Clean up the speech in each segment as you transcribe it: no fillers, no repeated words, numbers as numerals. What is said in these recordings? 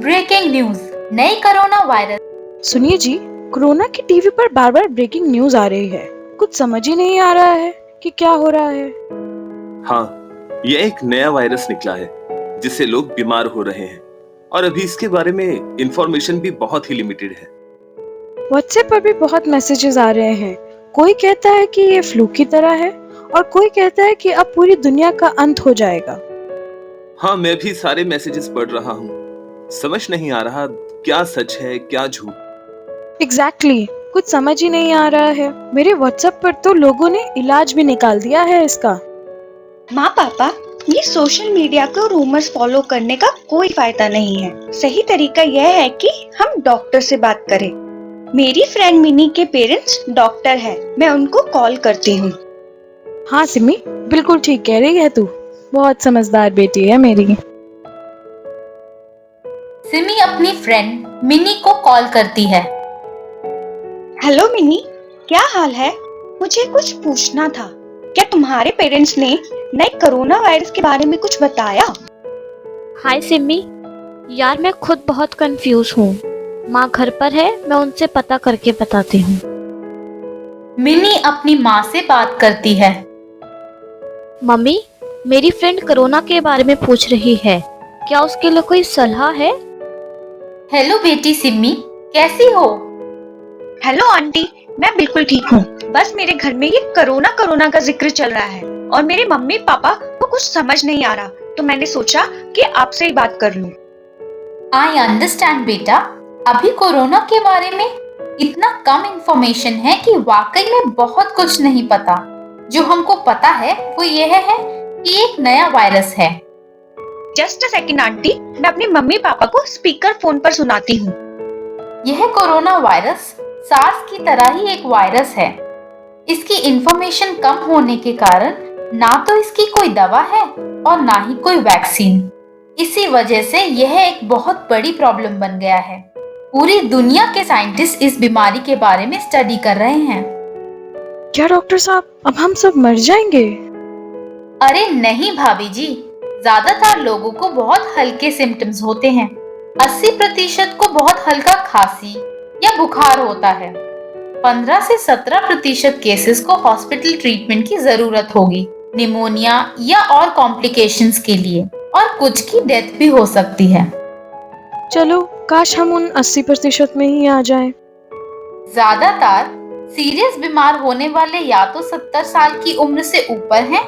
Breaking news, नई corona virus. सुनिए जी, corona की टीवी पर बार बार ब्रेकिंग न्यूज आ रही है। कुछ समझ ही नहीं आ रहा है कि क्या हो रहा है। हाँ, यह एक नया वायरस निकला है जिससे लोग बीमार हो रहे हैं और अभी इसके बारे में इंफॉर्मेशन भी बहुत ही लिमिटेड है। व्हाट्सएप पर भी बहुत मैसेजेस आ रहे हैं। कोई कहता है कि ये फ्लू की तरह है और कोई कहता है कि अब पूरी दुनिया का अंत हो जाएगा। हाँ, मैं भी सारे मैसेजेस पढ़ रहा हूँ। समझ नहीं आ रहा क्या सच है क्या झूठ। एग्जैक्टली, कुछ समझ ही नहीं आ रहा है। मेरे व्हाट्सएप पर तो लोगों ने इलाज भी निकाल दिया है इसका। माँ पापा, ये सोशल मीडिया को रूमर्स फॉलो करने का कोई फायदा नहीं है। सही तरीका यह है कि हम डॉक्टर से बात करें। मेरी फ्रेंड मिनी के पेरेंट्स डॉक्टर है, मैं उनको कॉल करती हूँ। हाँ सिमी, बिल्कुल ठीक कह रही है तू। बहुत समझदार बेटी है मेरी। सिमी अपनी फ्रेंड मिनी को कॉल करती है। हेलो मिनी, क्या हाल है? मुझे कुछ पूछना था। क्या तुम्हारे पेरेंट्स ने नए कोरोना वायरस के बारे में कुछ बताया? हाय सिमी, यार मैं खुद बहुत कंफ्यूज हूँ। माँ घर पर है, मैं उनसे पता करके बताती हूँ। मिनी अपनी माँ से बात करती है। मम्मी, मेरी फ्रेंड कोरोना के बारे में पूछ रही है, क्या उसके लिए कोई सलाह है? हेलो बेटी सिमी, कैसी हो? हेलो आंटी, मैं बिल्कुल ठीक हूँ। बस मेरे घर में ये कोरोना का जिक्र चल रहा है और मेरे मम्मी पापा को कुछ समझ नहीं आ रहा, तो मैंने सोचा कि आपसे ही बात कर लूं। आई अंडरस्टैंड बेटा, अभी कोरोना के बारे में इतना कम इंफॉर्मेशन है कि वाकई में बहुत कुछ नहीं पता। जो हमको पता है वो यह है कि एक नया वायरस है। जस्ट अ सेकंड आंटी, मैं अपने मम्मी पापा को स्पीकर फोन पर सुनाती हूँ। यह कोरोना वायरस सार्स की तरह ही एक वायरस है। इसकी इंफॉर्मेशन कम होने के कारण ना तो इसकी कोई दवा है और ना ही कोई वैक्सीन। इसी वजह से यह एक बहुत बड़ी प्रॉब्लम बन गया है। पूरी दुनिया के साइंटिस्ट इस बीमारी के बारे में स्टडी कर रहे हैं। क्या डॉक्टर साहब, अब हम सब मर जाएंगे? अरे नहीं भाभी जी, ज्यादातर लोगों को बहुत हल्के सिम्टम्स होते हैं। 80% को बहुत हल्का खांसी या बुखार होता है। 15 से 17% केसेस को हॉस्पिटल ट्रीटमेंट की जरूरत होगी, निमोनिया या और कॉम्प्लिकेशंस के लिए, और कुछ की डेथ भी हो सकती है। चलो, काश हम उन 80% में ही आ जाएं। ज्यादातर सीरियस बीमार होने वाले या तो 70 साल की उम्र से ऊपर हैं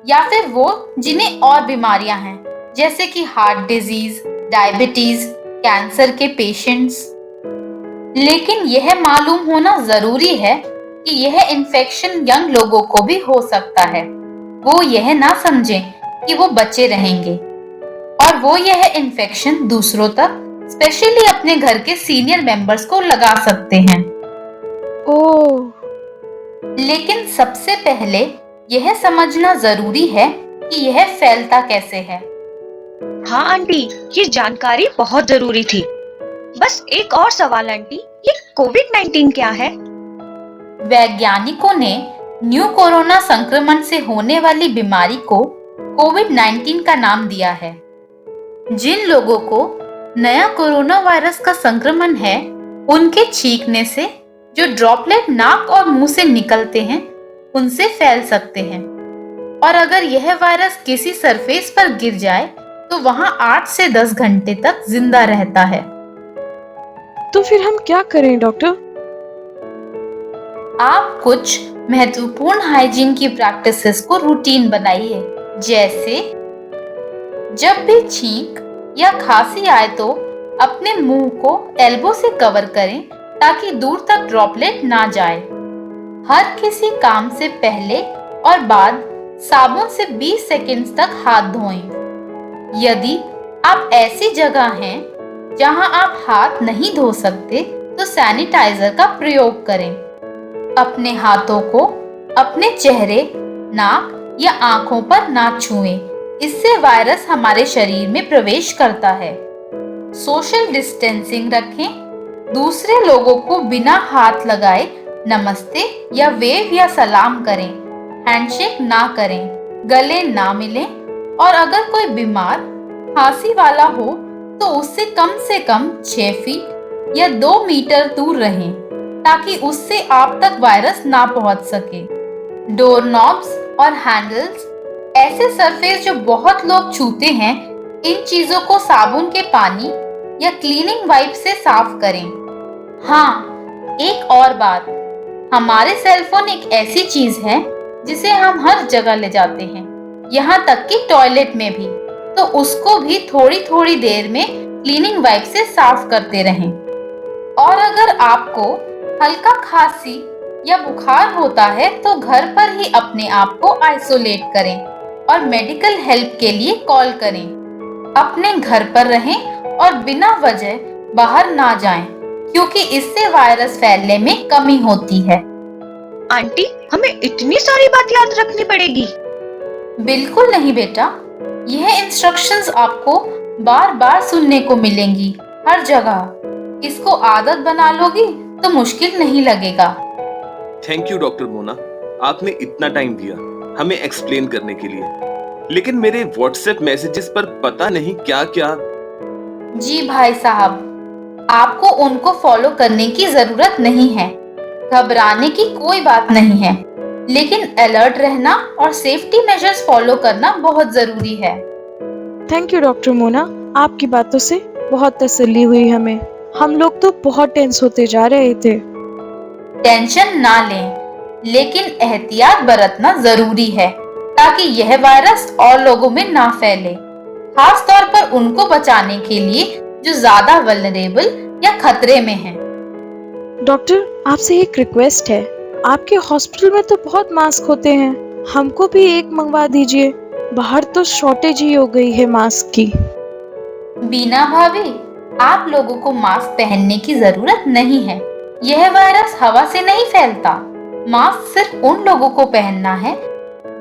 या फिर वो जिन्हें और बीमारियां हैं, जैसे कि हार्ट डिजीज, डायबिटीज, कैंसर के पेशेंट्स। लेकिन यह मालूम होना जरूरी है कि यह इन्फेक्शन यंग लोगों को भी हो सकता है। वो यह ना समझें कि वो बचे रहेंगे और वो यह इन्फेक्शन दूसरों तक, स्पेशली अपने घर के सीनियर मेंबर्स को लगा सकते हैं। ओह, लेकिन सबसे पहले यह समझना जरूरी है कि यह फैलता कैसे है। हाँ आंटी, ये जानकारी बहुत जरूरी थी। बस एक और सवाल आंटी, ये कोविड-19 क्या है? वैज्ञानिकों ने न्यू कोरोना संक्रमण से होने वाली बीमारी को कोविड-19 का नाम दिया है। जिन लोगों को नया कोरोना वायरस का संक्रमण है, उनके छींकने से जो ड्रॉपलेट नाक और मुंह से निकलते हैं, उनसे फैल सकते हैं। और अगर यह वायरस किसी सरफेस पर गिर जाए तो वहां 8 से 10 घंटे तक जिंदा रहता है। तो फिर हम क्या करें डॉक्टर? आप कुछ महत्वपूर्ण हाइजीन की प्रैक्टिसेस को रूटीन बनाइए, जैसे जब भी छींक या खांसी आए तो अपने मुंह को एल्बो से कवर करें ताकि दूर तक ड्रॉपलेट ना जाए। हर किसी काम से पहले और बाद साबुन से 20 सेकंड्स तक हाथ धोएं। यदि आप ऐसी जगह हैं जहां आप हाथ नहीं धो सकते तो सैनिटाइजर का प्रयोग करें। अपने हाथों को अपने चेहरे, नाक या आंखों पर ना छुएं, इससे वायरस हमारे शरीर में प्रवेश करता है। सोशल डिस्टेंसिंग रखें। दूसरे लोगों को बिना हाथ लगाए नमस्ते या वेव या सलाम करें। हैंडशेक ना करें, गले ना मिलें और अगर कोई बीमार, खांसी वाला हो तो उससे कम से कम 6 फीट या 2 मीटर दूर रहें, ताकि उससे आप तक वायरस ना पहुंच सके। डोर नॉब्स और हैंडल्स, ऐसे सरफेस जो बहुत लोग छूते हैं, इन चीजों को साबुन के पानी या क्लीनिंग वाइप से साफ करें। हाँ, एक और बात, हमारे सेलफोन एक ऐसी चीज है जिसे हम हर जगह ले जाते हैं, यहाँ तक कि टॉयलेट में भी, तो उसको भी थोड़ी थोड़ी देर में क्लीनिंग वाइप से साफ करते रहें। और अगर आपको हल्का खांसी या बुखार होता है तो घर पर ही अपने आप को आइसोलेट करें और मेडिकल हेल्प के लिए कॉल करें। अपने घर पर रहें और बिना वजह बाहर ना जाएं, क्योंकि इससे वायरस फैलने में कमी होती है। आंटी, हमें इतनी सारी बात याद रखनी पड़ेगी? बिल्कुल नहीं बेटा, यह इंस्ट्रक्शंस आपको बार बार सुनने को मिलेंगी हर जगह। इसको आदत बना लोगी तो मुश्किल नहीं लगेगा। थैंक यू डॉक्टर मोना, आपने इतना टाइम दिया हमें एक्सप्लेन करने के लिए। लेकिन मेरे व्हाट्सएप मैसेजेस पर पता नहीं क्या क्या। जी भाई साहब, आपको उनको फॉलो करने की जरूरत नहीं है। घबराने की कोई बात नहीं है, लेकिन अलर्ट रहना और सेफ्टी मेजर्स फॉलो करना बहुत जरूरी है। थैंक यू डॉक्टर मोना, आपकी बातों से बहुत तसल्ली हुई हमें। हम लोग तो बहुत टेंस होते जा रहे थे। टेंशन ना लें, लेकिन एहतियात बरतना जरूरी है, ताकि यह वायरस और लोगों में ना फैले, खास तौर पर उनको बचाने के लिए जो ज्यादा वल्नरेबल या खतरे में हैं। डॉक्टर, आपसे एक रिक्वेस्ट है, आपके हॉस्पिटल में तो बहुत मास्क होते हैं, हमको भी एक मंगवा दीजिए। बाहर तो शॉर्टेज ही हो गई है मास्क की। बीना भाभी, आप लोगों को मास्क पहनने की जरूरत नहीं है। यह वायरस हवा से नहीं फैलता। मास्क सिर्फ उन लोगों को पहनना है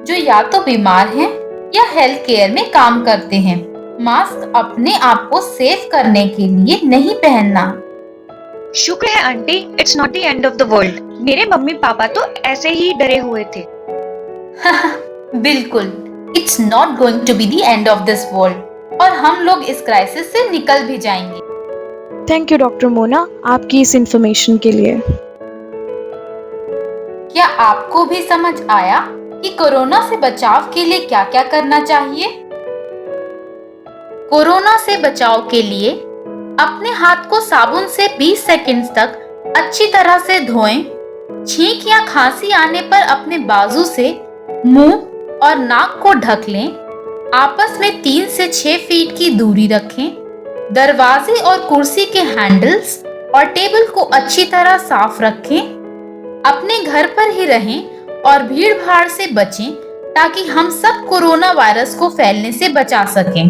जो या तो बीमार हैं या हेल्थ केयर में काम करते हैं। मास्क अपने आप को सेफ करने के लिए नहीं पहनना। शुक्र है aunty, it's not the end of the world. मेरे मम्मी पापा तो ऐसे ही डरे हुए थे। बिल्कुल, it's not going to be the end of this world, और हम लोग इस क्राइसिस से निकल भी जाएंगे। थैंक यू डॉक्टर मोना, आपकी इस इंफॉर्मेशन के लिए। क्या आपको भी समझ आया कि कोरोना से बचाव के लिए क्या क्या करना चाहिए? कोरोना से बचाव के लिए अपने हाथ को साबुन से 20 सेकंड्स तक अच्छी तरह से धोएं। छींक या खांसी आने पर अपने बाजू से मुंह और नाक को ढक लें। आपस में 3 से 6 फीट की दूरी रखें। दरवाजे और कुर्सी के हैंडल्स और टेबल को अच्छी तरह साफ रखें। अपने घर पर ही रहें और भीड़ भाड़ से बचें, ताकि हम सब कोरोना वायरस को फैलने से बचा सकें।